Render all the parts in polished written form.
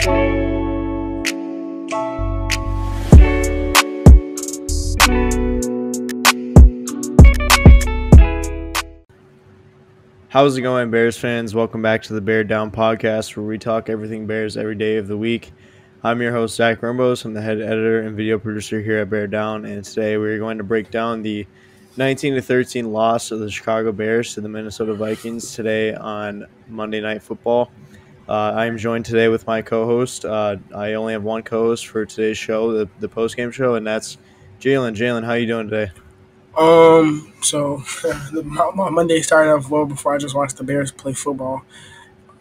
How's it going, Bears fans? Welcome back to the Bear Down podcast, where we talk everything Bears every day of the week. I'm your host, Zach Rimbos. I'm the head editor and video producer here at Bear Down, and today we're going to break down the 19-13 loss of the Chicago Bears to the Minnesota Vikings today on Monday Night Football. I am joined today with my co-host. I only have one co-host for today's show, the post-game show, and that's Jaylen. Jaylen, how are you doing today? So my Monday started off well before I just watched the Bears play football.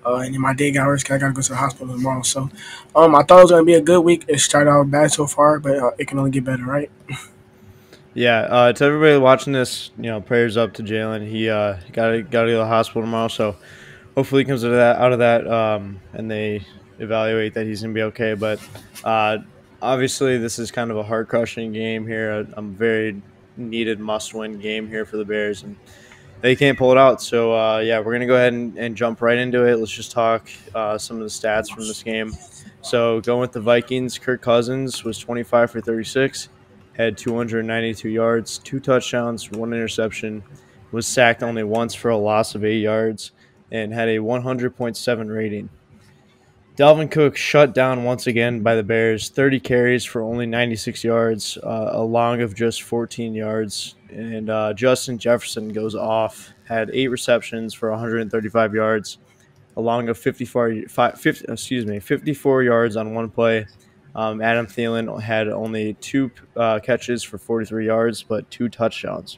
And then my day got worse because I got to go to the hospital tomorrow. So, I thought it was going to be a good week. It started out bad so far, but it can only get better, right? Yeah. To everybody watching this, prayers up to Jaylen. He got to go to the hospital tomorrow, so hopefully he comes out of that, and they evaluate that he's going to be okay. But obviously, this is kind of a heart-crushing game here. A very needed must-win game here for the Bears, and they can't pull it out. So, we're going to go ahead and jump right into it. Let's just talk some of the stats from this game. So, going with the Vikings, Kirk Cousins was 25 for 36, had 292 yards, 2 touchdowns, 1 interception, was sacked only once for a loss of 8 yards, and had a 100.7 rating. Dalvin Cook shut down once again by the Bears, 30 carries for only 96 yards, a long of just 14 yards. And Justin Jefferson goes off, had 8 receptions for 135 yards, a long of 54 yards on one play. Adam Thielen had only 2 catches for 43 yards, but 2 touchdowns.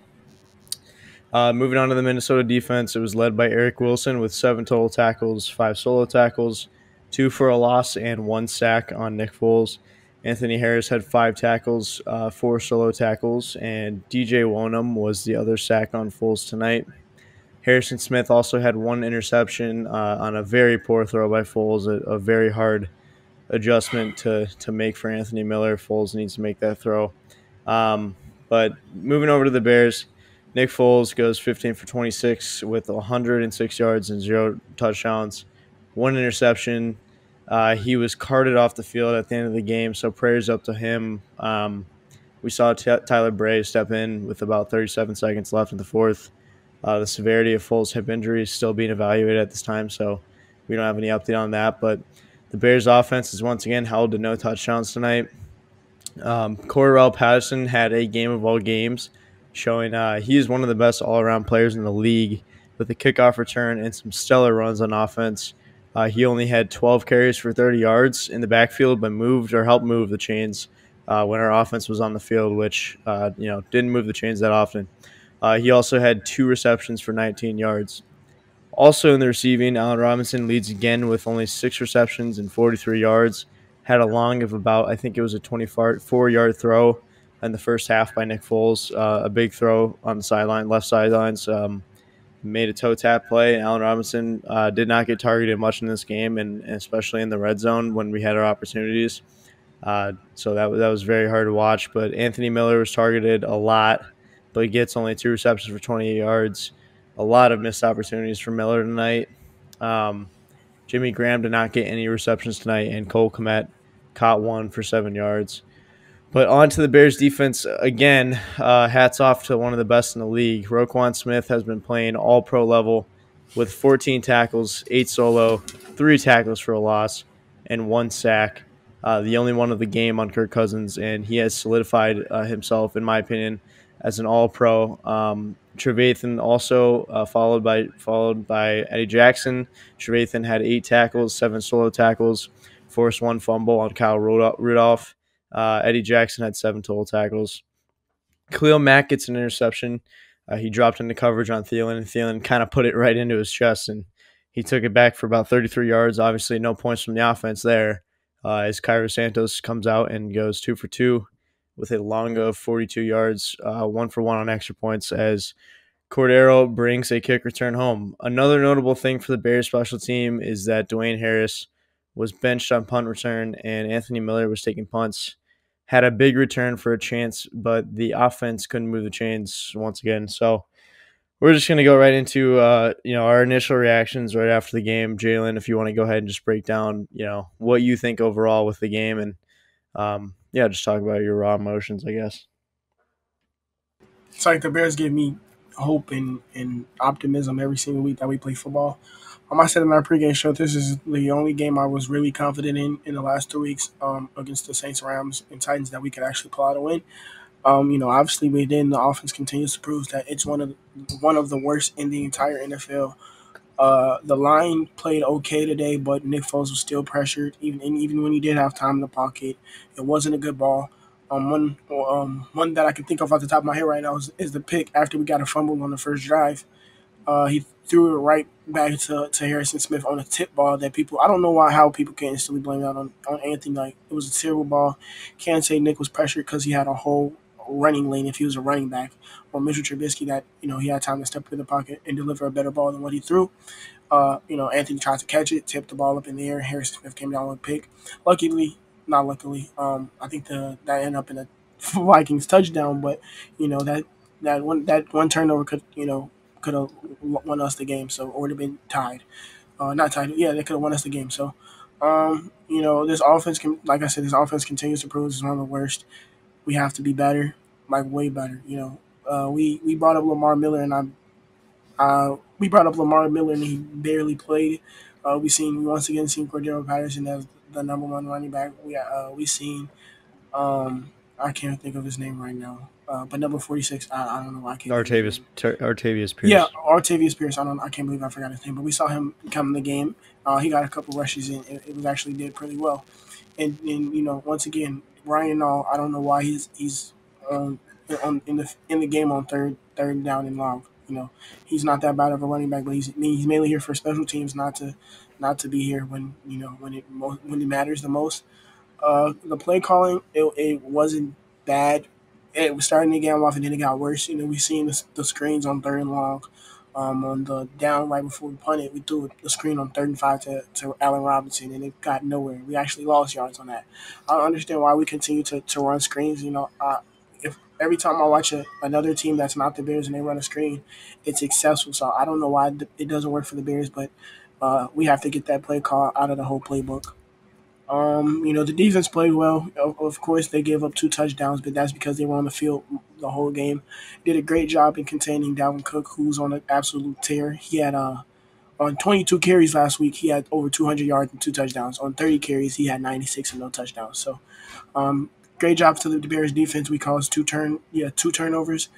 Moving on to the Minnesota defense, it was led by Eric Wilson with 7 total tackles, 5 solo tackles, 2 for a loss, and 1 sack on Nick Foles. Anthony Harris had 5 tackles, 4 solo tackles, and DJ Wonnum was the other sack on Foles tonight. Harrison Smith also had 1 interception on a very poor throw by Foles, a very hard adjustment to make for Anthony Miller. Foles needs to make that throw. But moving over to the Bears, Nick Foles goes 15 for 26 with 106 yards and 0 touchdowns. 1 interception. He was carted off the field at the end of the game, so prayers up to him. We saw Tyler Bray step in with about 37 seconds left in the fourth. The severity of Foles' hip injury is still being evaluated at this time, so we don't have any update on that. But the Bears' offense is once again held to no touchdowns tonight. Cordarrelle Patterson had a game of all games, showing he is one of the best all-around players in the league with a kickoff return and some stellar runs on offense. He only had 12 carries for 30 yards in the backfield, but helped move the chains when our offense was on the field, which didn't move the chains that often. He also had 2 receptions for 19 yards. Also in the receiving, Allen Robinson leads again with only 6 receptions and 43 yards. Had a long of about, I think it was a 24-yard throw in the first half by Nick Foles. A big throw on the left sidelines. Made a toe tap play. Allen Robinson did not get targeted much in this game, and especially in the red zone when we had our opportunities. So that was very hard to watch. But Anthony Miller was targeted a lot, but he gets only 2 receptions for 28 yards. A lot of missed opportunities for Miller tonight. Jimmy Graham did not get any receptions tonight, and Cole Kmet caught 1 for 7 yards. But on to the Bears defense again. Hats off to one of the best in the league. Roquan Smith has been playing all-pro level with 14 tackles, 8 solo, 3 tackles for a loss, and 1 sack. The only one of the game on Kirk Cousins, and he has solidified himself, in my opinion, as an all-pro. Trevathan also followed by Eddie Jackson. Trevathan had 8 tackles, 7 solo tackles, forced 1 fumble on Kyle Rudolph. Eddie Jackson had 7 total tackles. Khalil Mack gets an interception. He dropped into coverage on Thielen, and Thielen kind of put it right into his chest, and he took it back for about 33 yards. Obviously, no points from the offense there. As Cairo Santos comes out and goes 2 for 2 with a long of 42 yards, 1 for 1 on extra points as Cordero brings a kick return home. Another notable thing for the Bears special team is that Dwayne Harris was benched on punt return, and Anthony Miller was taking punts. Had a big return for a chance, but the offense couldn't move the chains once again. So we're just gonna go right into our initial reactions right after the game. Jaylen, if you want to go ahead and just break down what you think overall with the game, and yeah, just talk about your raw emotions, I guess. It's like the Bears give me hope and optimism every single week that we play football. I said in our pregame show, this is the only game I was really confident in the last 2 weeks against the Saints, Rams, and Titans that we could actually pull out a win. Obviously, within the offense continues to prove that it's one of the worst in the entire NFL. The line played okay today, but Nick Foles was still pressured. Even when he did have time in the pocket, it wasn't a good ball. One that I can think of off the top of my head right now is the pick after we got a fumble on the first drive. He threw it right back to Harrison Smith on a tip ball that people I don't know how people can instantly blame that on Anthony. Like it was a terrible ball. Can't say Nick was pressured because he had a whole running lane if he was a running back, or Mitchell Trubisky that he had time to step in the pocket and deliver a better ball than what he threw. Anthony tried to catch it, tipped the ball up in the air. Harrison Smith came down with a pick. Luckily, not luckily, I think that ended up in a Vikings touchdown. But that one turnover could have won us the game. So or would have been tied. Not tied. Yeah, they could have won us the game. So, this offense like I said, this offense continues to prove it's one of the worst. We have to be better, like way better. We brought up Lamar Miller, and we brought up Lamar Miller, and he barely played. We once again seen Cordero Patterson as the number one running back. We seen I can't think of his name right now, but number 46. I don't know why I can't think of his name. Artavius Yeah, Pierce. Artavius Pierce. I can't believe I forgot his name, but we saw him come in the game. He got a couple rushes and it was actually did pretty well. And once again, Ryan Nall. I don't know why he's um, in the game on third down and long. He's not that bad of a running back, but he's mainly here for special teams, not to be here when it matters the most. The play calling it wasn't bad. It was starting to get off and then it got worse. We seen the screens on third and long. On the down right before we punted, we threw the screen on 3rd and 5 to Allen Robinson, and it got nowhere. We actually lost yards on that. I don't understand why we continue to run screens. If every time I watch another team that's not the Bears and they run a screen, it's successful. So I don't know why it doesn't work for the Bears, but we have to get that play call out of the whole playbook. The defense played well. Of course, they gave up 2 touchdowns, but that's because they were on the field the whole game. Did a great job in containing Dalvin Cook, who's on an absolute tear. He had on 22 carries last week, he had over 200 yards and 2 touchdowns. On 30 carries, he had 96 and no touchdowns. So, great job to the Bears defense. We caused two turnovers.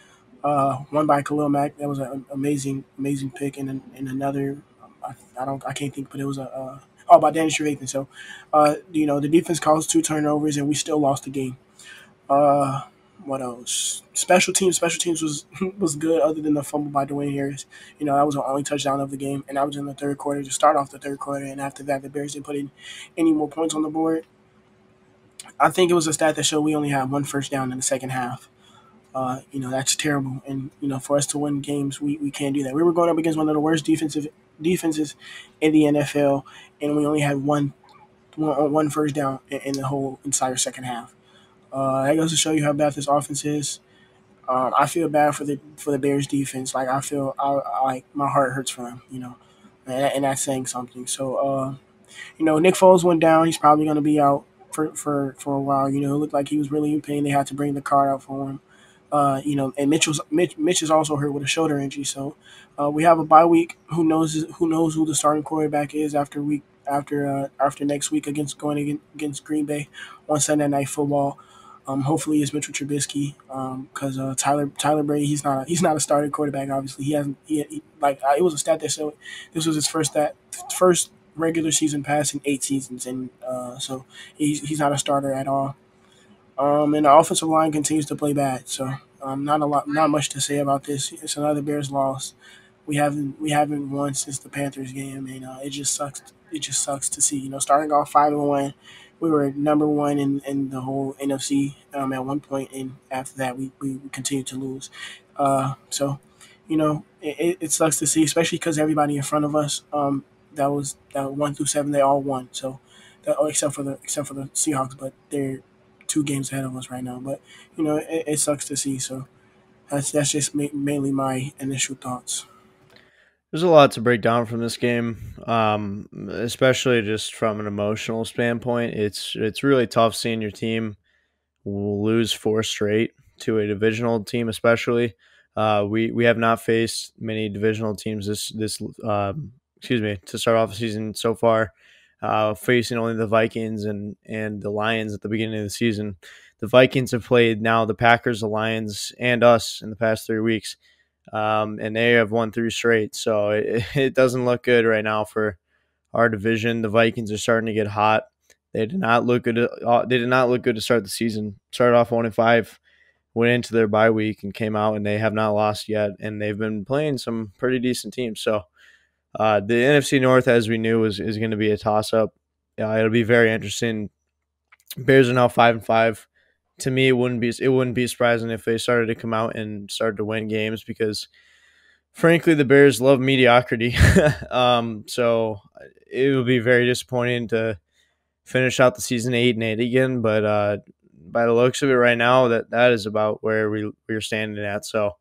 One by Khalil Mack. That was an amazing pick, and another. I can't think, but it was by Danny Trevathan. So, the defense caused 2 turnovers, and we still lost the game. Uh, what else? Special teams was good, other than the fumble by Dwayne Harris. That was the only touchdown of the game, and that was in the third quarter to start off the third quarter. And after that, the Bears didn't put in any more points on the board. I think it was a stat that showed we only had one first down in the second half. That's terrible. And for us to win games, we can't do that. We were going up against one of the worst defenses in the NFL, and we only had one first down in the whole entire second half. That goes to show you how bad this offense is. I feel bad for the Bears defense. Like like my heart hurts for them. And that's saying something. So Nick Foles went down. He's probably going to be out for a while. It looked like he was really in pain. They had to bring the card out for him. And Mitch is also hurt with a shoulder injury. So we have a bye week. Who knows who the starting quarterback is after next week against Green Bay on Sunday Night Football. Hopefully it's Mitchell Trubisky because Tyler Brady he's not a starting quarterback. Obviously he hasn't it was a stat that showed this was his first regular season pass in 8 seasons, and so he's not a starter at all. And the offensive line continues to play bad. So not much to say about this. It's another Bears loss. We haven't won since the Panthers game, and it just sucks. It just sucks to see. Starting off 5-1, we were number one in the whole NFC at one point, and after that we continued to lose. It sucks to see, especially because everybody in front of us that 1 through 7 they all won. So except for the Seahawks, but they're 2 games ahead of us right now. But it sucks to see. So That's just mainly my initial thoughts. There's a lot to break down from this game, especially just from an emotional standpoint. It's really tough seeing your team lose four straight to a divisional team, especially. We have not faced many divisional teams to start off the season so far. Facing only the Vikings and the Lions at the beginning of the season. The Vikings have played now the Packers, the Lions, and us in the past 3 weeks, and they have won three straight. So it doesn't look good right now for our division. The Vikings are starting to get hot. They did not look good. They did not look good to start the season. Started off 1-5, went into their bye week and came out, and they have not lost yet. And they've been playing some pretty decent teams. So the NFC North, as we knew, is going to be a toss up. It'll be very interesting. Bears are now 5-5. To me, it wouldn't be surprising if they started to come out and started to win games because, frankly, the Bears love mediocrity. So it would be very disappointing to finish out the season 8-8 again. But by the looks of it right now, that is about where we're standing at. So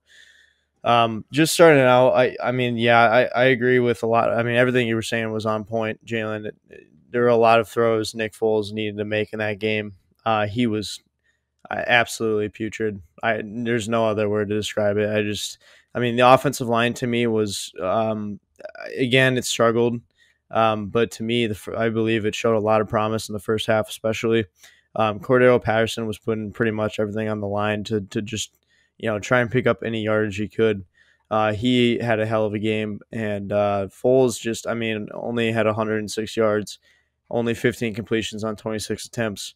just starting out, I mean, yeah, I agree with a lot. I mean, everything you were saying was on point, Jaylen. There were a lot of throws Nick Foles needed to make in that game. He was absolutely putrid. There's no other word to describe it. I mean, the offensive line to me was, again, it struggled. But to me, I believe it showed a lot of promise in the first half, especially. Cordero Patterson was putting pretty much everything on the line to just, try and pick up any yardage he could. He had a hell of a game, and Foles only had 106 yards, only 15 completions on 26 attempts.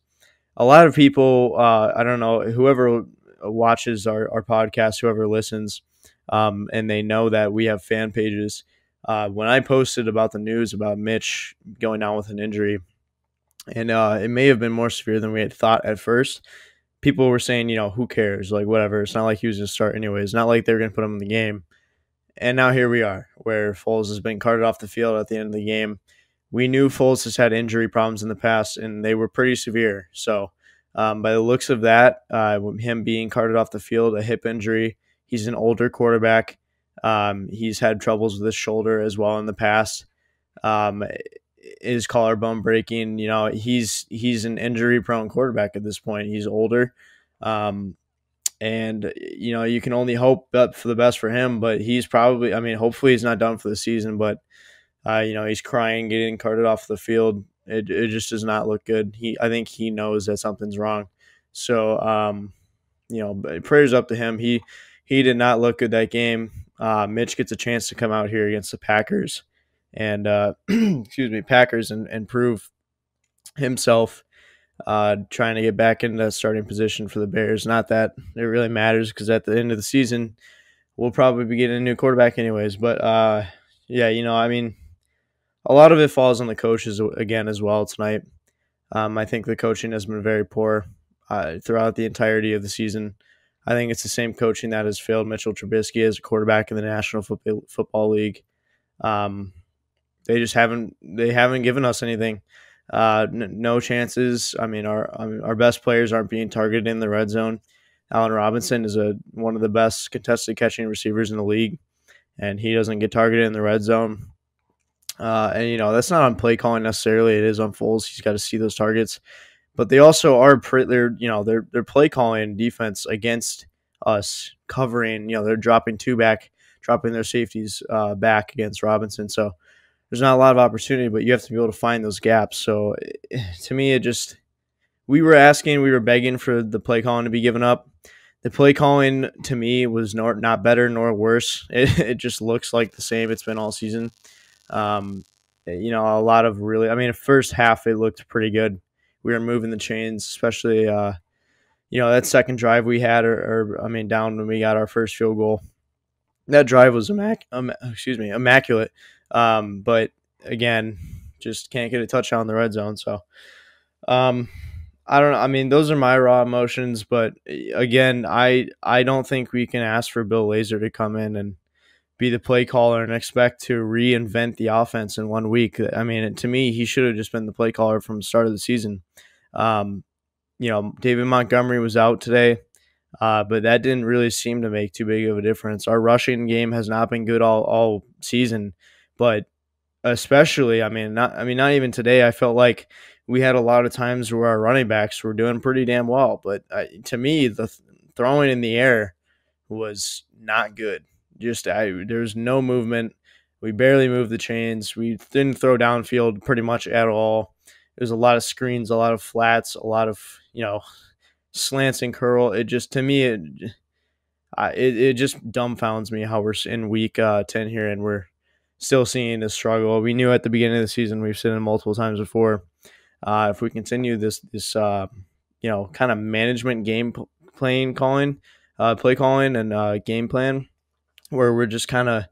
A lot of people, I don't know, whoever watches our podcast, whoever listens, and they know that we have fan pages. When I posted about the news about Mitch going down with an injury, and it may have been more severe than we had thought at first, people were saying, who cares? Like, whatever. It's not like he was going to start anyways. It's not like they were going to put him in the game. And now here we are, where Foles has been carted off the field at the end of the game. We knew Foles has had injury problems in the past, and they were pretty severe. So by the looks of that, him being carted off the field, a hip injury, he's an older quarterback. He's had troubles with his shoulder as well in the past. His collarbone breaking, he's an injury-prone quarterback at this point. He's older. And, you can only hope for the best for him, but he's probably, hopefully he's not done for the season, but he's crying, getting carted off the field. It just does not look good. I think he knows that something's wrong. So, prayers up to him. He did not look good that game. Mitch gets a chance to come out here against the Packers and, Packers and prove himself, trying to get back into that starting position for the Bears. Not that it really matters because at the end of the season, we'll probably be getting a new quarterback anyways. But, a lot of it falls on the coaches again as well tonight. I think the coaching has been very poor throughout the entirety of the season. I think it's the same coaching that has failed Mitchell Trubisky as a quarterback in the National Football League. They just haven't given us anything. No chances. Our best players aren't being targeted in the red zone. Allen Robinson is one of the best contested catching receivers in the league, and he doesn't get targeted in the red zone. That's not on play calling necessarily. It is on Foles. He's got to see those targets. But they also are they're play calling defense against us, covering. They're dropping dropping their safeties back against Robinson. So there's not a lot of opportunity, but you have to be able to find those gaps. So to me, we were begging for the play calling to be given up. The play calling to me was not better nor worse. It just looks like the same it's been all season. A lot of really, first half it looked pretty good. We were moving the chains, especially, that second drive we had, down when we got our first field goal. That drive was immaculate. But again, just can't get a touchdown in the red zone. So, I don't know. Those are my raw emotions, but again, I don't think we can ask for Bill Lazor to come in and be the play caller and expect to reinvent the offense in 1 week. To me, he should have just been the play caller from the start of the season. David Montgomery was out today. But that didn't really seem to make too big of a difference. Our rushing game has not been good all season, but especially, not even today. I felt like we had a lot of times where our running backs were doing pretty damn well, but to me, the throwing in the air was not good. There's no movement. We barely moved the chains. We didn't throw downfield pretty much at all. There's a lot of screens, a lot of flats, a lot of slants and curl. It just to me it just dumbfounds me how we're in week 10 here and we're still seeing a struggle. We knew at the beginning of the season, we've seen it multiple times before. If we continue this kind of management play calling and game plan where we're just kind of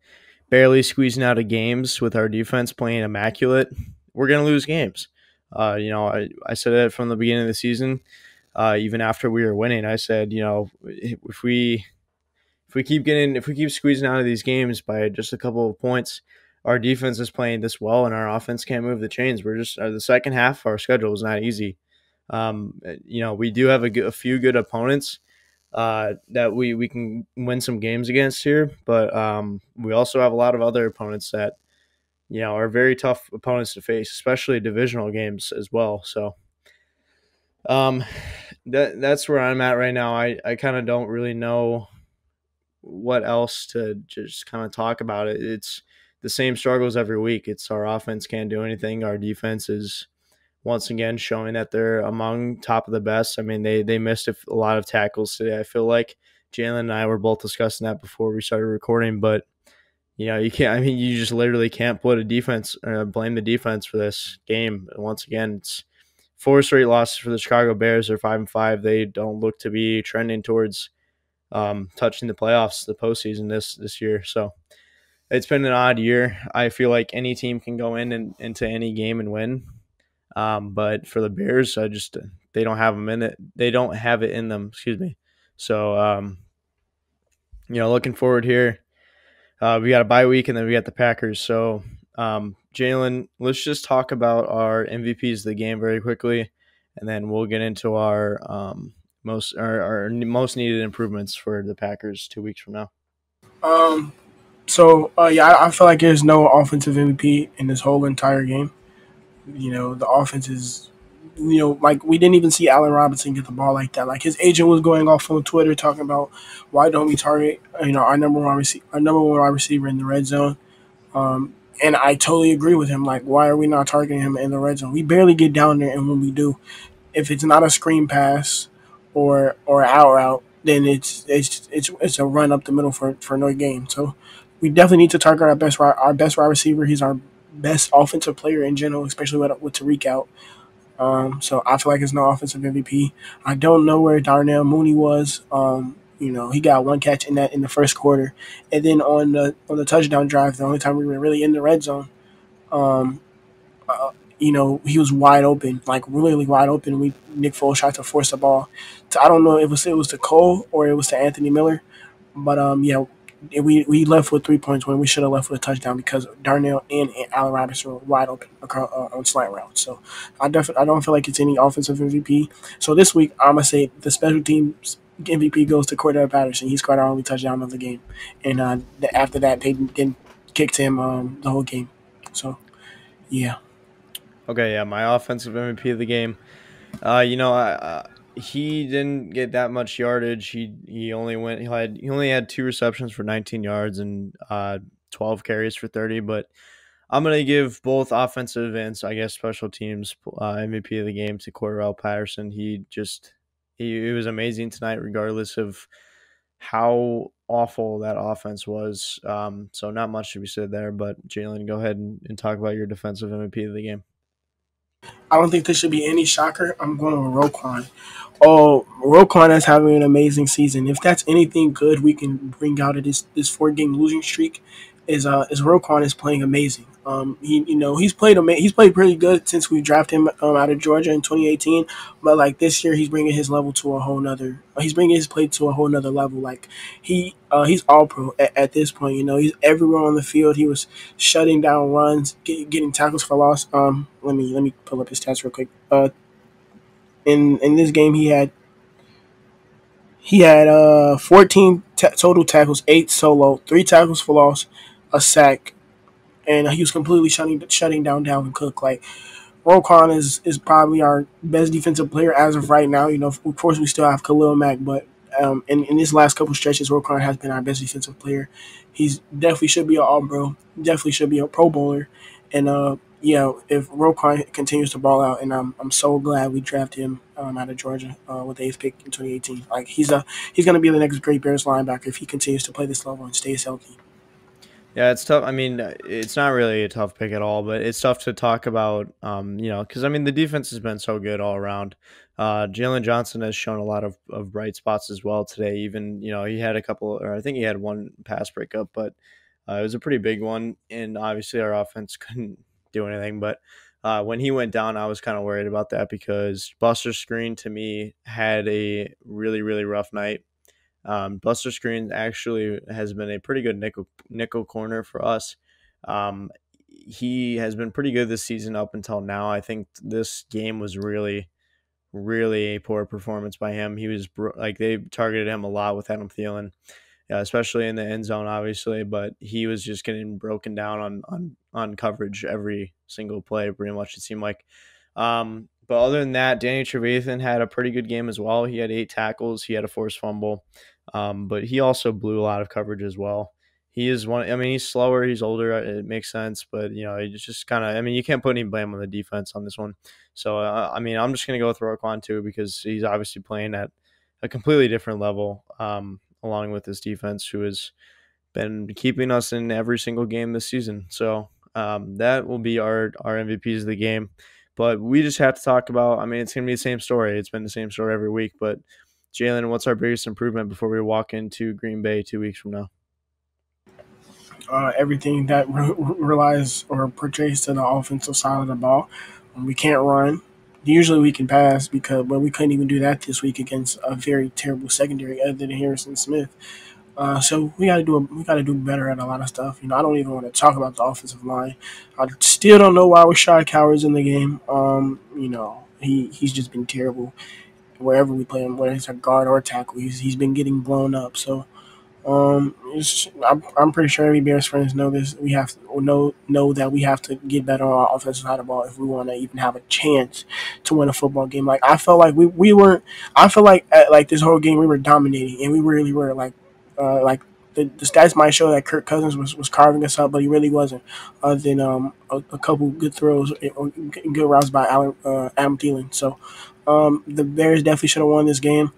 barely squeezing out of games with our defense playing immaculate, we're going to lose games. I said it from the beginning of the season. Even after we were winning, I said, if we keep squeezing out of these games by just a couple of points, our defense is playing this well and our offense can't move the chains. We're just the second half of our schedule is not easy. We do have a few good opponents that we can win some games against here, but we also have a lot of other opponents that are very tough opponents to face, especially divisional games as well. So that's where I'm at right now. I kind of don't really know what else to just kind of talk about it. It's the same struggles every week. It's our offense can't do anything. Our defense is once again showing that they're among top of the best. I mean, they missed a lot of tackles today. I feel like Jaylen and I were both discussing that before we started recording, but you can't. I mean, you just literally can't put a defense blame the defense for this game. Once again, it's 4 straight losses for the Chicago Bears. They're 5-5. They don't look to be trending towards touching the playoffs, the postseason this year. So it's been an odd year. I feel like any team can go into any game and win. But for the Bears, they don't have them in it. They don't have it in them. Excuse me. So looking forward here. We got a bye week and then we got the Packers. So Jaylen, let's just talk about our MVPs of the game very quickly, and then we'll get into our most needed improvements for the Packers 2 weeks from now. I feel like there's no offensive MVP in this whole entire game. The offense is, like we didn't even see Allen Robinson get the ball like that. Like his agent was going off on Twitter talking about why don't we target, our number one wide receiver in the red zone. And I totally agree with him. Like, why are we not targeting him in the red zone? We barely get down there, and when we do, if it's not a screen pass or out route, then it's a run up the middle for no gain. So we definitely need to target our best wide receiver. He's our best offensive player in general, especially with Tariq out. So I feel like it's no offensive MVP. I don't know where Darnell Mooney was. He got one catch in the first quarter, and then on the touchdown drive, the only time we were really in the red zone, he was wide open, like really wide open. Nick Foles tried to force the ball. I don't know if it was to Cole or it was to Anthony Miller, but we left with 3 points when we should have left with a touchdown because Darnell and Allen Robinson were wide open on slant routes. So I don't feel like it's any offensive MVP. So this week I'm gonna say the special teams MVP goes to Cordell Patterson. He scored our only touchdown of the game, and after that they then kicked him the whole game. So yeah. Okay, yeah, my offensive MVP of the game. He didn't get that much yardage. He only had 2 receptions for 19 yards and 12 carries for 30. But I'm gonna give both offensive and I guess special teams MVP of the game to Cordell Patterson. He was amazing tonight, regardless of how awful that offense was. So not much to be said there. But Jaylen, go ahead and talk about your defensive MVP of the game. I don't think this should be any shocker. I'm going with Roquan. Oh, Roquan is having an amazing season. If that's anything good we can bring out of this 4-game losing streak, is Roquan is playing amazing. He's played pretty good since we drafted him out of Georgia in 2018. But like this year, he's bringing his level to a whole nother. He's bringing his play to a whole nother level. Like he's all pro at this point. He's everywhere on the field. He was shutting down runs, getting tackles for loss. Let me pull up his stats real quick. In this game, he had He had 14 total tackles, 8 solo, 3 tackles for loss, a sack, and he was completely shutting down Dalvin Cook. Like Roquan is probably our best defensive player as of right now. You know, of course, we still have Khalil Mack, but in his last couple stretches, Roquan has been our best defensive player. He's definitely should be an All Bro. Definitely should be a Pro Bowler. And yeah, if Roquan continues to ball out, and I'm so glad we drafted him out of Georgia with the eighth pick in 2018. Like he's gonna be the next great Bears linebacker if he continues to play this level and stays healthy. Yeah, it's tough. I mean, it's not really a tough pick at all, but it's tough to talk about, because I mean, the defense has been so good all around. Jalen Johnson has shown a lot of bright spots as well today. Even, he had a couple, or I think he had one pass breakup, but it was a pretty big one. And obviously, our offense couldn't do anything. But when he went down, I was kind of worried about that because Buster Screen to me had a really, really rough night. Buster Screen actually has been a pretty good nickel corner for us. He has been pretty good this season up until now. I think this game was really, really a poor performance by him. He was like they targeted him a lot with Adam Thielen, especially in the end zone, obviously. But he was just getting broken down on coverage every single play, pretty much. It seemed like. But other than that, Danny Trevathan had a pretty good game as well. He had 8 tackles. He had a forced fumble, but he also blew a lot of coverage as well. He is one. I mean, he's slower. He's older. It makes sense, but it's just kind of. I mean, you can't put any blame on the defense on this one. So, I mean, I'm just gonna go with Roquan too because he's obviously playing at a completely different level, along with this defense, who has been keeping us in every single game this season. So, that will be our MVPs of the game. But we just have to talk about. I mean, it's gonna be the same story. It's been the same story every week, but. Jaylen, what's our biggest improvement before we walk into Green Bay 2 weeks from now? Everything that relies or portrays to the offensive side of the ball. We can't run. Usually we can pass but we couldn't even do that this week against a very terrible secondary other than Harrison Smith. So we gotta do better at a lot of stuff. You know, I don't even want to talk about the offensive line. I still don't know why Rashad Coward's in the game. He's just been terrible wherever we play him, whether it's a guard or a tackle. He's been getting blown up. So I'm pretty sure every Bears fans know this. We have to know that we have to get better on our offensive side of the ball if we want to even have a chance to win a football game. Like I felt like we weren't. I feel like like this whole game we were dominating and we really were like the stats might show that Kirk Cousins was carving us up, but he really wasn't. Other than a couple good throws or good routes by Adam Thielen. So the Bears definitely should have won this game.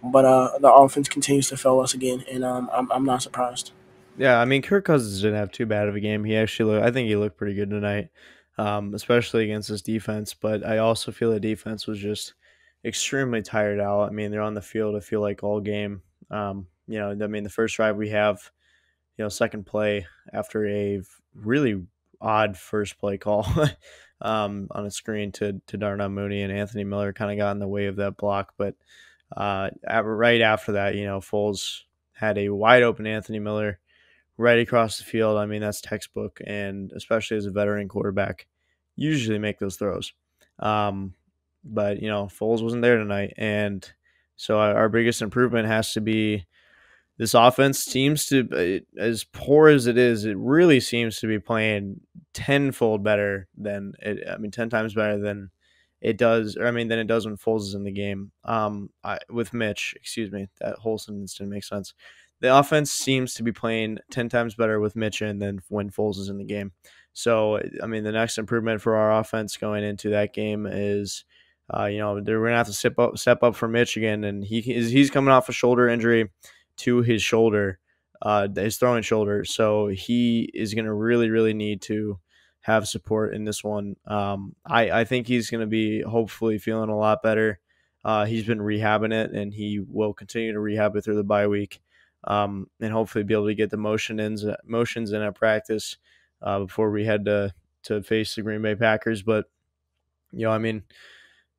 But the offense continues to fail us again, and I'm not surprised. Yeah, I mean, Kirk Cousins didn't have too bad of a game. I think he looked pretty good tonight, especially against this defense. But I also feel the defense was just extremely tired out. I mean, they're on the field, I feel like, all game. I mean, the first drive we have, second play after a really odd first play call on a screen to Darnell Mooney and Anthony Miller kind of got in the way of that block. But right after that, Foles had a wide open Anthony Miller right across the field. I mean, that's textbook, and especially as a veteran quarterback, usually make those throws. But Foles wasn't there tonight, and so our biggest improvement has to be this offense seems to, as poor as it is, it really seems to be playing tenfold better than it. I mean, 10 times better than it does, or I mean, than it does when Foles is in the game. With Mitch, excuse me, that whole sentence didn't make sense. The offense seems to be playing 10 times better with Mitch in than when Foles is in the game. So, I mean, the next improvement for our offense going into that game is, they're going to have to step up for Mitch again, and he's coming off a shoulder injury to his shoulder, his throwing shoulder. So he is going to really, really need to have support in this one. I think he's going to be hopefully feeling a lot better. He's been rehabbing it, and he will continue to rehab it through the bye week, and hopefully be able to get the motions in at practice before we head to face the Green Bay Packers. But I mean,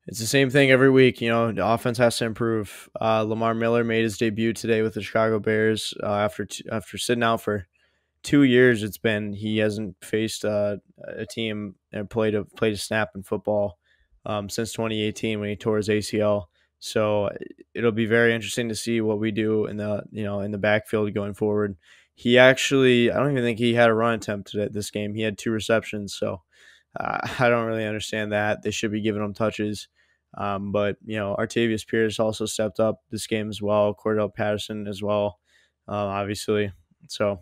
it's the same thing every week. The offense has to improve. Lamar Miller made his debut today with the Chicago Bears after sitting out for 2 years. He hasn't faced a team and played a snap in football since 2018 when he tore his ACL. So it'll be very interesting to see what we do in the backfield going forward. He actually, I don't even think he had a run attempt at this game. He had 2 receptions, so I don't really understand that. They should be giving him touches. But Artavius Pierce also stepped up this game as well. Cordell Patterson as well, obviously. So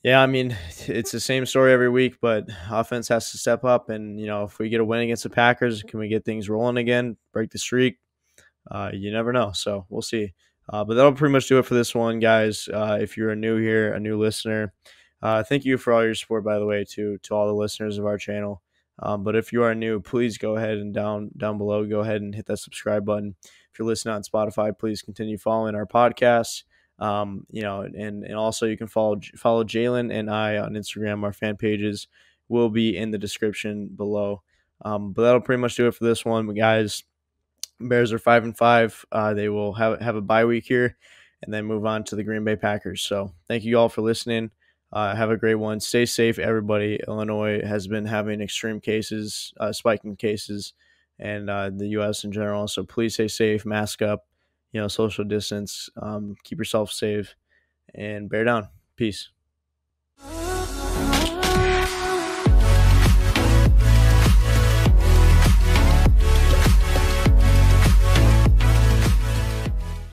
yeah, I mean, it's the same story every week, but offense has to step up. And if we get a win against the Packers, can we get things rolling again, break the streak? You never know. So we'll see. But that'll pretty much do it for this one, guys. If you're new here, a new listener, thank you for all your support, by the way, to all the listeners of our channel. But if you are new, please go ahead and down below, go ahead and hit that subscribe button. If you're listening on Spotify, please continue following our podcast. And also you can follow Jaylen and I on Instagram. Our fan pages will be in the description below. But that'll pretty much do it for this one, guys. Bears are 5-5. They will have a bye week here, and then move on to the Green Bay Packers. So thank you all for listening. Have a great one. Stay safe, everybody. Illinois has been having extreme cases, spiking cases, and the U.S. in general. So please stay safe, mask up, social distance, keep yourself safe, and bear down. Peace.